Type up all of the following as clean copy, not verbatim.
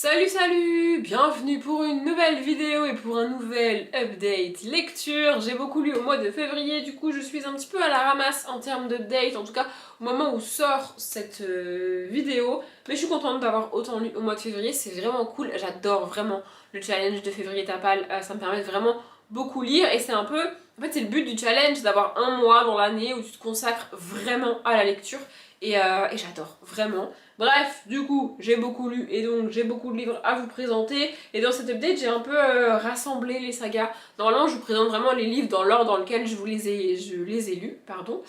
Salut salut, bienvenue pour une nouvelle vidéo et pour un nouvel update lecture. J'ai beaucoup lu au mois de février, du coup je suis un petit peu à la ramasse en termes d'update, en tout cas au moment où sort cette vidéo. Mais je suis contente d'avoir autant lu au mois de février, c'est vraiment cool, j'adore vraiment le challenge de février Tapal, ça me permet de vraiment beaucoup lire et c'est un peu... En fait c'est le but du challenge d'avoir un mois dans l'année où tu te consacres vraiment à la lecture et j'adore, vraiment. Bref, du coup, j'ai beaucoup lu et donc j'ai beaucoup de livres à vous présenter. Et dans cet update, j'ai un peu rassemblé les sagas. Normalement, je vous présente vraiment les livres dans l'ordre dans lequel je les ai lus, pardon.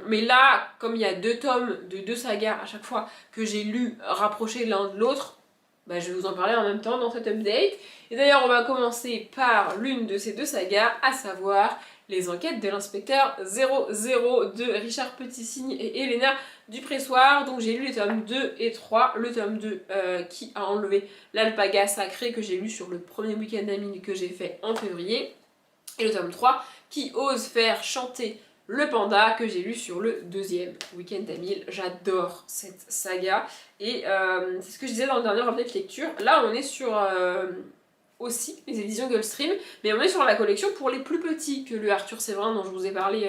Mais là, comme il y a deux tomes de deux sagas à chaque fois que j'ai lus rapprochés l'un de l'autre, bah, je vais vous en parler en même temps dans cet update. Et d'ailleurs, on va commencer par l'une de ces deux sagas, à savoir les enquêtes de l'inspecteur 00 de Richard Petitssigne et Elena Dupressoir. Donc j'ai lu les tomes 2 et 3. Le tome 2 qui a enlevé l'alpaga sacré que j'ai lu sur le premier week-end d'amis que j'ai fait en février. Et le tome 3 qui ose faire chanter le panda que j'ai lu sur le deuxième week-end d'Amil. J'adore cette saga et c'est ce que je disais dans le dernier update lecture. Là on est sur aussi les éditions Gulfstream, mais on est sur la collection pour les plus petits que le Arthur Séverin dont je vous ai parlé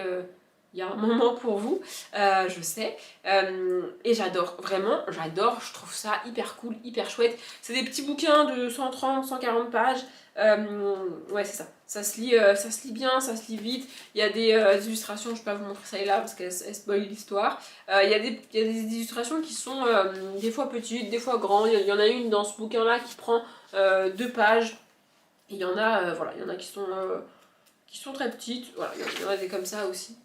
il y a un moment pour vous, je sais, et j'adore, vraiment, j'adore, je trouve ça hyper cool, hyper chouette. C'est des petits bouquins de 130, 140 pages, ouais c'est ça, ça se lit bien, ça se lit vite, il y a des illustrations, je ne vais pas vous montrer ça et là parce qu'elles spoilent l'histoire, il y a des illustrations qui sont des fois petites, des fois grandes, il y en a une dans ce bouquin là qui prend 2 pages, il y en a, voilà, il y en a qui sont très petites, voilà, il y en a des comme ça aussi.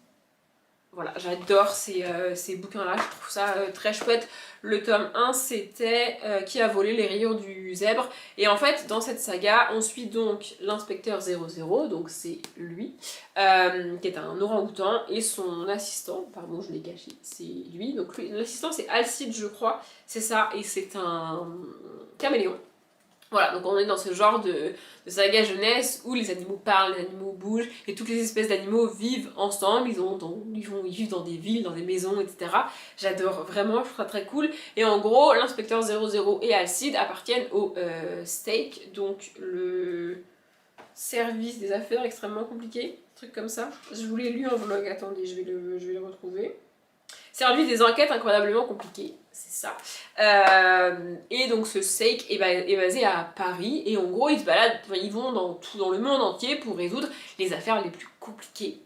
Voilà, j'adore ces bouquins-là, je trouve ça très chouette. Le tome 1, c'était Qui a volé les rayures du zèbre. Et en fait, dans cette saga, on suit donc l'inspecteur 00, donc c'est lui, qui est un orang-outan, et son assistant, pardon, je l'ai caché, c'est lui. Donc l'assistant, c'est Alcide, je crois, c'est ça, et c'est un caméléon. Voilà, donc on est dans ce genre de saga jeunesse où les animaux parlent, les animaux bougent, et toutes les espèces d'animaux vivent ensemble, ils vivent dans des villes, dans des maisons, etc. J'adore, vraiment, je trouve ça très cool. Et en gros, l'inspecteur 00 et Alcide appartiennent au STAKE, donc le service des affaires extrêmement compliqué, un truc comme ça. Je vous l'ai lu en vlog, attendez, je vais le retrouver. Service des enquêtes incroyablement compliquées, c'est ça. Et donc ce STAKE est basé à Paris et en gros ils se baladent, ils vont dans le monde entier pour résoudre les affaires les plus compliquées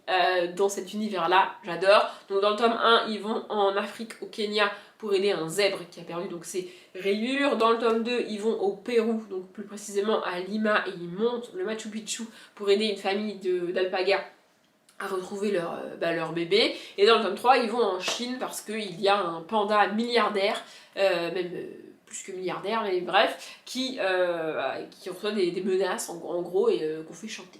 dans cet univers-là, j'adore. Donc dans le tome 1, ils vont en Afrique, au Kenya, pour aider un zèbre qui a perdu donc ses rayures. Dans le tome 2, ils vont au Pérou, donc plus précisément à Lima, et ils montent le Machu Picchu pour aider une famille d'alpagas à retrouver leur bébé. Et dans le tome 3, ils vont en Chine parce qu'il y a un panda milliardaire, même plus que milliardaire, mais bref, qui reçoit des menaces en gros et qu'on fait chanter.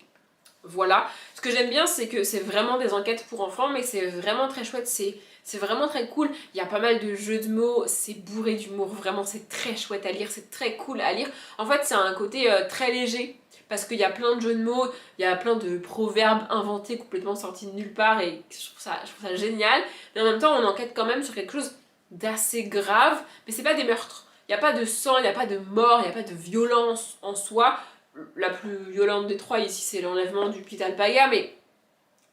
Voilà. Ce que j'aime bien, c'est que c'est vraiment des enquêtes pour enfants, mais c'est vraiment très chouette, c'est vraiment très cool. Il y a pas mal de jeux de mots, c'est bourré d'humour, vraiment c'est très chouette à lire, c'est très cool à lire. En fait, c'est un côté très léger, parce qu'il y a plein de jeux de mots, il y a plein de proverbes inventés complètement sortis de nulle part, et je trouve ça génial. Mais en même temps, on enquête quand même sur quelque chose d'assez grave, mais c'est pas des meurtres. Il n'y a pas de sang, il n'y a pas de mort, il n'y a pas de violence en soi. La plus violente des trois ici, c'est l'enlèvement du petit alpaga, mais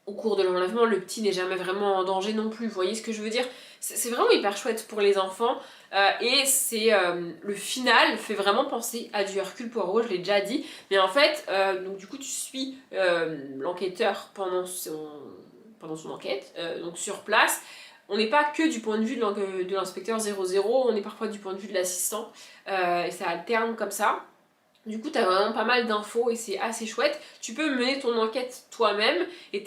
au cours de l'enlèvement, le petit n'est jamais vraiment en danger non plus, vous voyez ce que je veux dire? C'est vraiment hyper chouette pour les enfants, et le final fait vraiment penser à du Hercule Poirot, je l'ai déjà dit, mais en fait, donc du coup tu suis l'enquêteur pendant son enquête, donc sur place. On n'est pas que du point de vue de l'inspecteur 00, on est parfois du point de vue de l'assistant, et ça alterne comme ça. Du coup, t'as vraiment pas mal d'infos et c'est assez chouette. Tu peux mener ton enquête toi-même et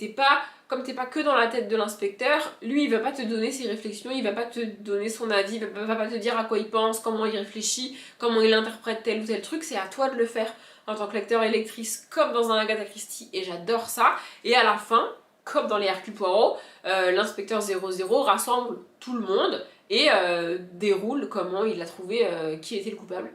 comme t'es pas que dans la tête de l'inspecteur, lui il va pas te donner ses réflexions, il va pas te donner son avis, il va pas te dire à quoi il pense, comment il réfléchit, comment il interprète tel ou tel truc, c'est à toi de le faire en tant que lecteur et lectrice comme dans un Agatha Christie et j'adore ça. Et à la fin, comme dans les Hercule Poirot, l'inspecteur 00 rassemble tout le monde et déroule comment il a trouvé qui était le coupable.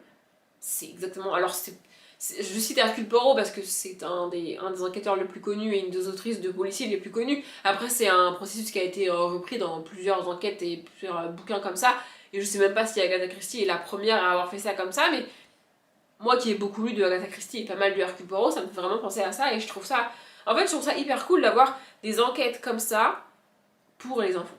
C'est exactement... Alors, je cite Hercule Poirot parce que c'est un des enquêteurs les plus connus et une des autrices de policiers les plus connus. Après, c'est un processus qui a été repris dans plusieurs enquêtes et plusieurs bouquins comme ça. Et je sais même pas si Agatha Christie est la première à avoir fait ça comme ça, mais moi qui ai beaucoup lu de Agatha Christie et pas mal de Hercule Poirot, ça me fait vraiment penser à ça et je trouve ça... En fait, je trouve ça hyper cool d'avoir des enquêtes comme ça pour les enfants.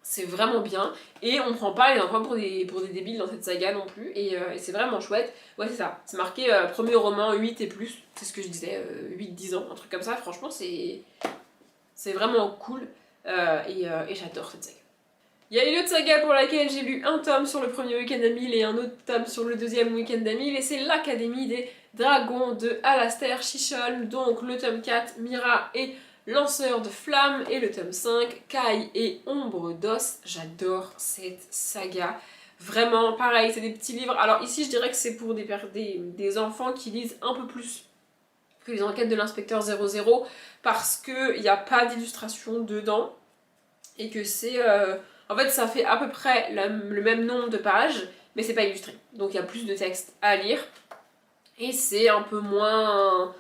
C'est vraiment bien, et on prend pas les enfants pour des débiles dans cette saga non plus, et c'est vraiment chouette. Ouais, c'est ça, c'est marqué premier roman 8 et plus, c'est ce que je disais, 8-10 ans, un truc comme ça, franchement c'est vraiment cool, et j'adore cette saga. Il y a une autre saga pour laquelle j'ai lu un tome sur le premier week-end à 1000 et un autre tome sur le deuxième week-end à 1000, et c'est l'Académie des Dragons de Alastair Chisholm, donc le tome 4, Mira et Lanceur de Flammes, et le tome 5, Caille et Ombre d'Os. J'adore cette saga. Vraiment, pareil, c'est des petits livres. Alors ici, je dirais que c'est pour des enfants qui lisent un peu plus que les enquêtes de l'inspecteur 00, parce qu'il n'y a pas d'illustration dedans, et que c'est... En fait, ça fait à peu près le même nombre de pages, mais c'est pas illustré. Donc il y a plus de texte à lire, et c'est un peu moins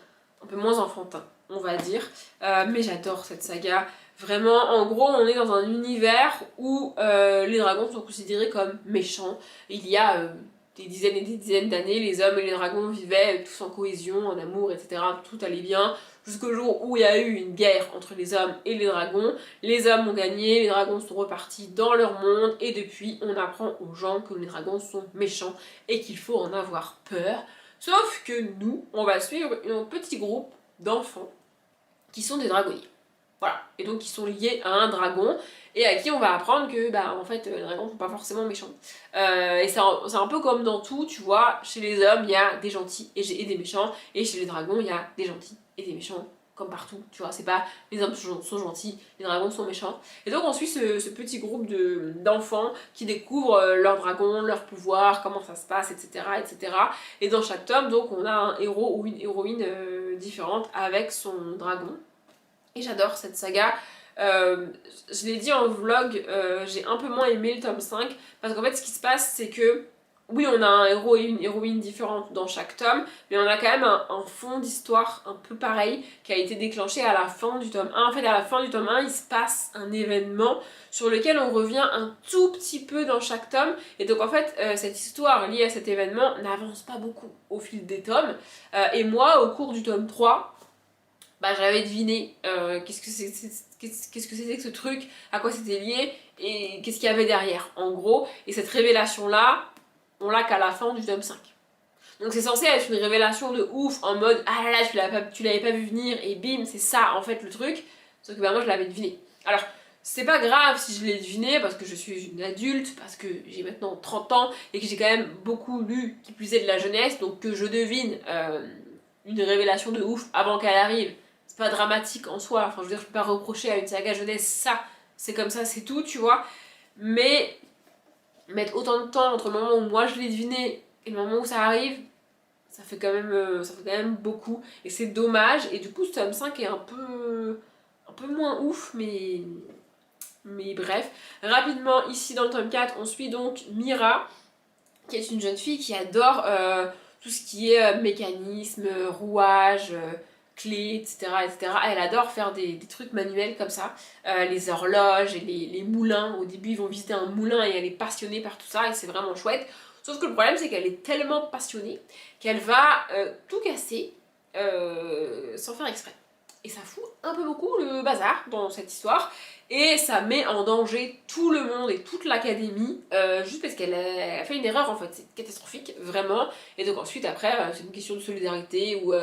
enfantin, on va dire, mais j'adore cette saga. Vraiment, en gros, on est dans un univers où les dragons sont considérés comme méchants. Il y a des dizaines et des dizaines d'années, les hommes et les dragons vivaient tous en cohésion, en amour, etc. Tout allait bien, jusqu'au jour où il y a eu une guerre entre les hommes et les dragons. Les hommes ont gagné, les dragons sont repartis dans leur monde, et depuis, on apprend aux gens que les dragons sont méchants et qu'il faut en avoir peur. Sauf que nous, on va suivre un petit groupe d'enfants qui sont des dragonniers. Voilà, et donc qui sont liés à un dragon, et à qui on va apprendre que, bah, en fait, les dragons sont pas forcément méchants. Et c'est un peu comme dans tout, tu vois, chez les hommes, il y a des gentils et des méchants, et chez les dragons, il y a des gentils et des méchants, comme partout, tu vois, c'est pas les hommes sont gentils, les dragons sont méchants. Et donc on suit ce petit groupe d'enfants qui découvrent leur dragon, leur pouvoir, comment ça se passe, etc., etc. Et dans chaque tome, donc on a un héros ou une héroïne différente avec son dragon. Et j'adore cette saga. Je l'ai dit en vlog, j'ai un peu moins aimé le tome 5, parce qu'en fait ce qui se passe c'est que oui, on a un héros et une héroïne différente dans chaque tome, mais on a quand même un fond d'histoire un peu pareil qui a été déclenché à la fin du tome 1. En fait, à la fin du tome 1, il se passe un événement sur lequel on revient un tout petit peu dans chaque tome. Et donc en fait, cette histoire liée à cet événement n'avance pas beaucoup au fil des tomes. Et moi, au cours du tome 3, bah, j'avais deviné qu'est-ce que c'était que ce truc, à quoi c'était lié, et qu'est-ce qu'il y avait derrière, en gros. Et cette révélation-là, on l'a qu'à la fin du tome 5. Donc c'est censé être une révélation de ouf, en mode ah là là, tu l'avais pas vu venir, et bim, c'est ça en fait le truc. Sauf que bah, moi je l'avais deviné. Alors, c'est pas grave si je l'ai deviné, parce que je suis une adulte, parce que j'ai maintenant 30 ans, et que j'ai quand même beaucoup lu, qui plus est de la jeunesse, donc que je devine une révélation de ouf avant qu'elle arrive. C'est pas dramatique en soi, enfin je veux dire, je peux pas reprocher à une saga jeunesse ça, c'est comme ça, c'est tout, tu vois. Mais mettre autant de temps entre le moment où moi je l'ai deviné et le moment où ça arrive, ça fait quand même beaucoup, et c'est dommage. Et du coup ce tome 5 est un peu moins ouf, mais bref. Rapidement, ici dans le tome 4, on suit donc Mira, qui est une jeune fille qui adore tout ce qui est mécanisme, rouage, clés, etc., etc. Elle adore faire des trucs manuels comme ça, les horloges et les moulins. Au début, ils vont visiter un moulin et elle est passionnée par tout ça, et c'est vraiment chouette. Sauf que le problème, c'est qu'elle est tellement passionnée qu'elle va tout casser sans faire exprès. Et ça fout un peu beaucoup le bazar dans cette histoire, et ça met en danger tout le monde et toute l'académie, juste parce qu'elle a fait une erreur en fait. C'est catastrophique, vraiment. Et donc ensuite, après, c'est une question de solidarité, où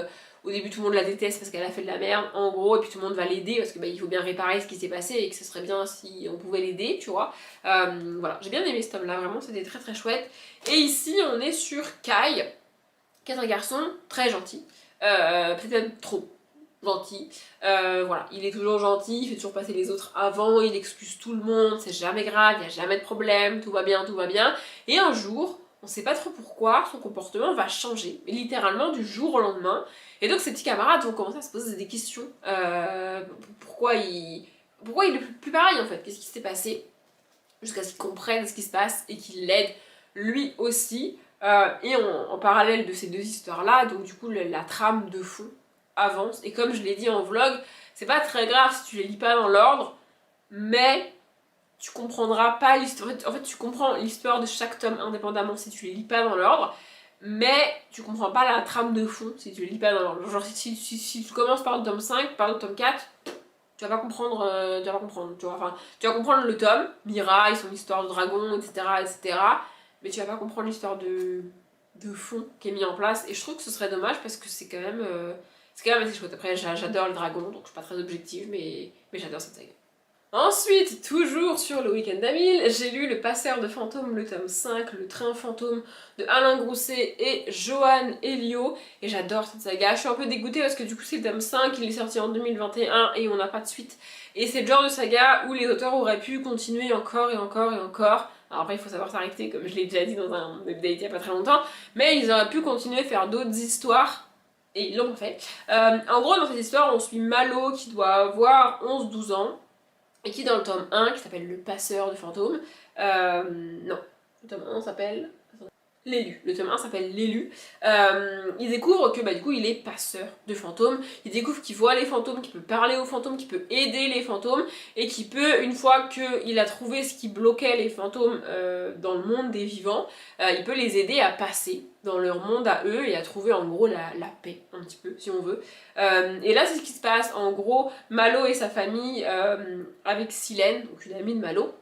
au début tout le monde la déteste parce qu'elle a fait de la merde, en gros, et puis tout le monde va l'aider parce que bah, il faut bien réparer ce qui s'est passé, et que ce serait bien si on pouvait l'aider, tu vois. Voilà, j'ai bien aimé ce tome là, vraiment, c'était très très chouette. Et ici, on est sur Caille, qui est un garçon très gentil, peut-être même trop gentil. Voilà, il est toujours gentil, il fait toujours passer les autres avant, il excuse tout le monde, c'est jamais grave, il n'y a jamais de problème, tout va bien, tout va bien. Et un jour, on sait pas trop pourquoi, son comportement va changer, littéralement du jour au lendemain. Et donc ses petits camarades vont commencer à se poser des questions. Pourquoi il est plus pareil en fait, qu'est-ce qui s'est passé? Jusqu'à ce qu'ils comprennent ce qui se passe et qu'ils l'aident lui aussi. Et en parallèle de ces deux histoires-là, donc du coup la trame de fond avance. Et comme je l'ai dit en vlog, c'est pas très grave si tu les lis pas dans l'ordre, mais tu comprendras pas l'histoire. En fait, tu comprends l'histoire de chaque tome indépendamment si tu les lis pas dans l'ordre. mais tu comprends pas la trame de fond si tu le lis pas dans l'ordre. Genre si tu commences par le tome 5, par le tome 4, tu vas pas comprendre, tu vois, enfin, tu vas comprendre le tome, Mira et son histoire de dragon, etc. Mais tu vas pas comprendre l'histoire de fond qui est mis en place, et je trouve que ce serait dommage parce que c'est quand même assez chouette. Après, j'adore le dragon, donc je suis pas très objective, mais j'adore cette saga. Ensuite, toujours sur le week-end d'Amil, j'ai lu Le Passeur de fantômes, le tome 5, Le Train fantôme de Alain Grousset et Johan Elio, et j'adore cette saga. Je suis un peu dégoûtée parce que du coup c'est le tome 5, il est sorti en 2021 et on n'a pas de suite. Et c'est le genre de saga où les auteurs auraient pu continuer encore et encore et encore. Alors après il faut savoir s'arrêter, comme je l'ai déjà dit dans un update il y a pas très longtemps, mais ils auraient pu continuer à faire d'autres histoires. Et ils l'ont pas fait. En gros, dans cette histoire, on suit Malo qui doit avoir 11-12 ans et qui dans le tome 1, qui s'appelle Le Passeur de fantômes, non, le tome 1 s'appelle L'élu. Le tome 1 s'appelle L'élu. Il découvre que du coup il est passeur de fantômes. Il découvre qu'il voit les fantômes, qu'il peut parler aux fantômes, qu'il peut aider les fantômes, et qu'il peut, une fois qu'il a trouvé ce qui bloquait les fantômes dans le monde des vivants, il peut les aider à passer dans leur monde à eux et à trouver en gros la paix, un petit peu, si on veut. Et là c'est ce qui se passe. En gros, Malo et sa famille, avec Silène, donc une amie de Malo,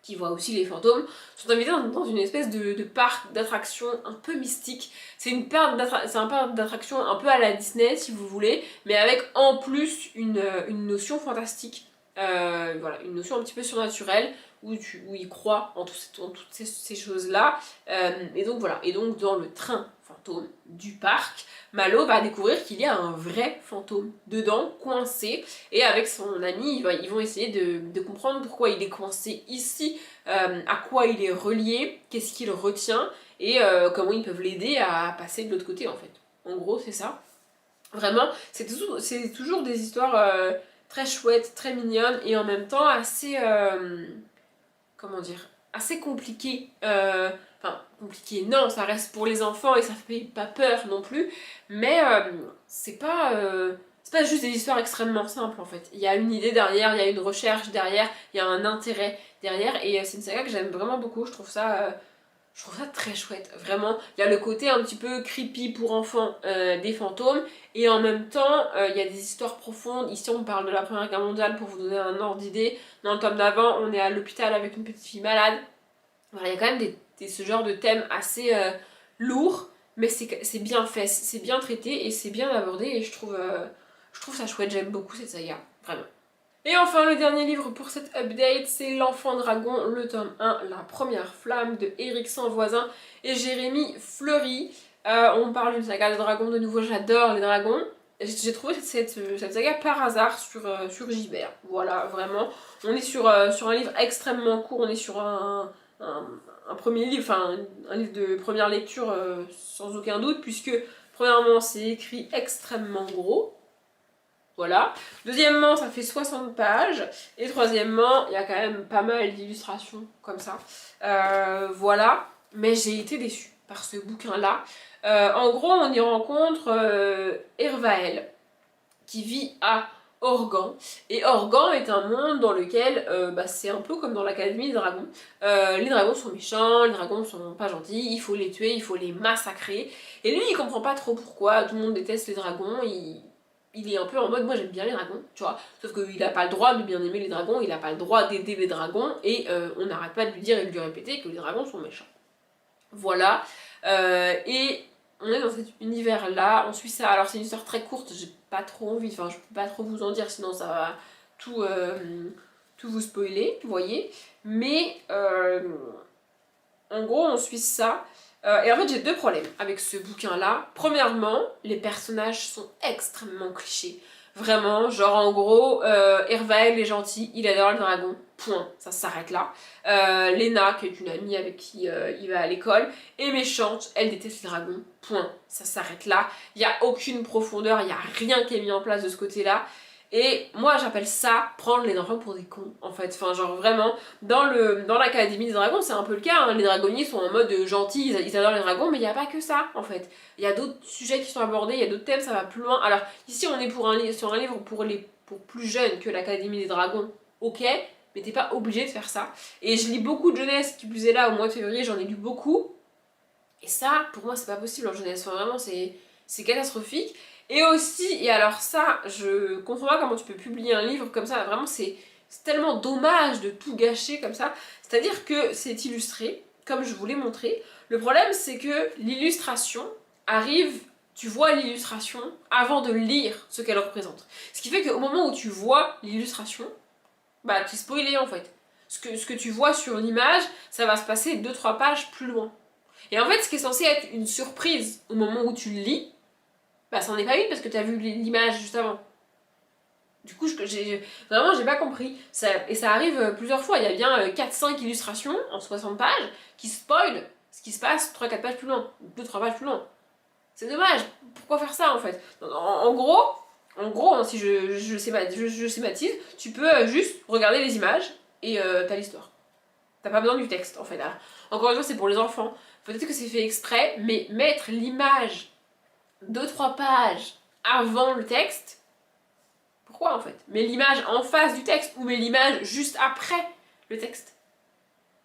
qui voit aussi les fantômes, sont invités dans une espèce de parc d'attractions un peu mystique. C'est un parc d'attractions un peu à la Disney si vous voulez, mais avec en plus une notion fantastique. Voilà, une notion un petit peu surnaturelle où il croit en toutes ces choses-là. Et donc voilà, et donc dans le train fantôme du parc, Malo va découvrir qu'il y a un vrai fantôme dedans, coincé, et avec son ami, ils vont essayer de comprendre pourquoi il est coincé ici, à quoi il est relié, qu'est-ce qu'il retient, et comment ils peuvent l'aider à passer de l'autre côté en fait. En gros, c'est ça. Vraiment, c'est toujours des histoires très chouettes, très mignonnes, et en même temps assez... comment dire, assez compliqué. Enfin, compliqué, non, ça reste pour les enfants et ça fait pas peur non plus, mais c'est pas juste des histoires extrêmement simples en fait. Il y a une idée derrière, il y a une recherche derrière, il y a un intérêt derrière, et c'est une saga que j'aime vraiment beaucoup. Je trouve ça très chouette, vraiment. Il y a le côté un petit peu creepy pour enfants des fantômes, et en même temps, il y a des histoires profondes. Ici, on parle de la Première Guerre mondiale pour vous donner un ordre d'idée. Dans le tome d'avant, on est à l'hôpital avec une petite fille malade. Voilà, il y a quand même ce genre de thèmes assez lourds, mais c'est bien fait, c'est bien traité et c'est bien abordé, et je trouve ça chouette. J'aime beaucoup cette saga, vraiment. Et enfin, le dernier livre pour cette update, c'est L'Enfant Dragon, le tome 1, La Première Flamme, de Éric Sanvoisin et Jérémy Fleury. On parle d'une saga de dragons, de nouveau, j'adore les dragons. J'ai trouvé cette saga par hasard sur Gibert. Voilà, vraiment. On est sur un livre extrêmement court, on est sur un premier livre, enfin un livre de première lecture sans aucun doute, puisque premièrement, c'est écrit extrêmement gros. Voilà. Deuxièmement, ça fait 60 pages. Et troisièmement, il y a quand même pas mal d'illustrations comme ça. Voilà. Mais j'ai été déçue par ce bouquin-là. En gros, on y rencontre Ervael, qui vit à Organ. Et Organ est un monde dans lequel c'est un peu comme dans l'Académie des Dragons. Les dragons sont méchants, les dragons sont pas gentils, il faut les tuer, il faut les massacrer. Et lui, il comprend pas trop pourquoi tout le monde déteste les dragons. Il est un peu en mode, moi j'aime bien les dragons, tu vois, sauf qu'il n'a pas le droit de bien aimer les dragons, il n'a pas le droit d'aider les dragons, et on n'arrête pas de lui dire et de lui répéter que les dragons sont méchants. Voilà, et on est dans cet univers-là, on suit ça. Alors c'est une histoire très courte, j'ai pas trop envie, enfin je peux pas trop vous en dire, sinon ça va tout vous spoiler, vous voyez, mais en gros on suit ça. Et en fait j'ai deux problèmes avec ce bouquin là. Premièrement, les personnages sont extrêmement clichés. Vraiment, genre en gros, Ervael est gentil, il adore le dragon, point, ça s'arrête là. Lena, qui est une amie avec qui il va à l'école, est méchante, elle déteste les dragons, point, ça s'arrête là. Il n'y a aucune profondeur, il n'y a rien qui est mis en place de ce côté-là. Et moi j'appelle ça prendre les enfants pour des cons en fait, enfin genre vraiment, dans l'Académie des Dragons c'est un peu le cas, hein. Les dragonniers sont en mode gentil, ils adorent les dragons, mais il n'y a pas que ça en fait. Il y a d'autres sujets qui sont abordés, il y a d'autres thèmes, ça va plus loin. Alors ici on est sur un livre pour plus jeunes que l'Académie des Dragons, ok, mais t'es pas obligé de faire ça. Et je lis beaucoup de jeunesse qui plus est là au mois de février, j'en ai lu beaucoup. Et ça, pour moi, c'est pas possible en jeunesse. Enfin, vraiment, c'est catastrophique. Et aussi, et alors ça, je comprends pas comment tu peux publier un livre comme ça. Vraiment, c'est tellement dommage de tout gâcher comme ça. C'est-à-dire que c'est illustré, comme je vous l'ai montré. Le problème, c'est que l'illustration arrive, tu vois l'illustration avant de lire ce qu'elle représente. Ce qui fait qu'au moment où tu vois l'illustration, bah, tu es spoilé en fait. Ce que tu vois sur l'image, ça va se passer 2-3 pages plus loin. Et en fait, ce qui est censé être une surprise au moment où tu le lis, bah ça n'en est pas une parce que tu as vu l'image juste avant. Du coup, vraiment, j'ai pas compris. Et ça arrive plusieurs fois. Il y a bien 4-5 illustrations en 60 pages qui spoilent ce qui se passe 3-4 pages plus loin, 2-3 pages plus loin. C'est dommage. Pourquoi faire ça en fait? En gros, hein, si je schématise, tu peux juste regarder les images et t'as l'histoire. T'as pas besoin du texte en fait. Alors, encore une fois, c'est pour les enfants. Peut-être que c'est fait exprès, mais mettre l'image 2-3 pages avant le texte, pourquoi en fait? Mets l'image en face du texte ou mets l'image juste après le texte.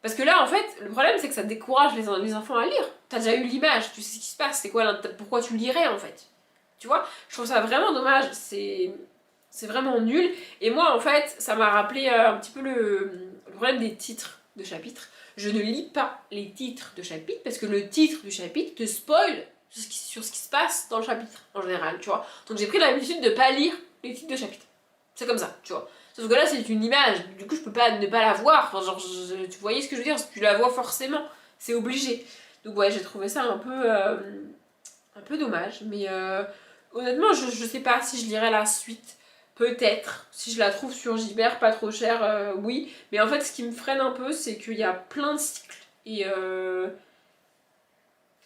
Parce que là, en fait, le problème c'est que ça décourage les enfants à lire. T'as déjà eu l'image, tu sais ce qui se passe, c'est quoi, pourquoi tu lirais en fait? Tu vois? Je trouve ça vraiment dommage, c'est vraiment nul. Et moi, en fait, ça m'a rappelé un petit peu le problème des titres de chapitres. Je ne lis pas les titres de chapitres parce que le titre du chapitre te spoil sur ce qui se passe dans le chapitre en général, tu vois. Donc j'ai pris l'habitude de pas lire les titres de chapitres. C'est comme ça, tu vois. Sauf que là, c'est une image, du coup, je peux pas ne pas la voir. Enfin, genre, tu voyais ce que je veux dire? Tu la vois forcément, c'est obligé. Donc ouais, j'ai trouvé ça un peu dommage, mais honnêtement, je sais pas si je lirai la suite. Peut-être, si je la trouve sur Gibert, pas trop cher, oui. Mais en fait, ce qui me freine un peu, c'est qu'il y a plein de cycles. Et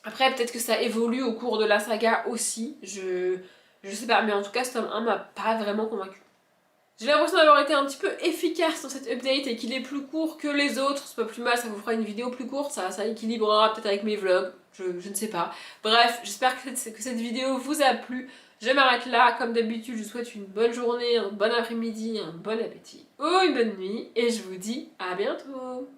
après, peut-être que ça évolue au cours de la saga aussi. Je sais pas, mais en tout cas, ce tome 1 m'a pas vraiment convaincu. J'ai l'impression d'avoir été un petit peu efficace dans cette update et qu'il est plus court que les autres. C'est pas plus mal, ça vous fera une vidéo plus courte, ça équilibrera peut-être avec mes vlogs, je ne sais pas. Bref, j'espère que cette vidéo vous a plu. Je m'arrête là, comme d'habitude, je vous souhaite une bonne journée, un bon après-midi, un bon appétit ou une bonne nuit et je vous dis à bientôt.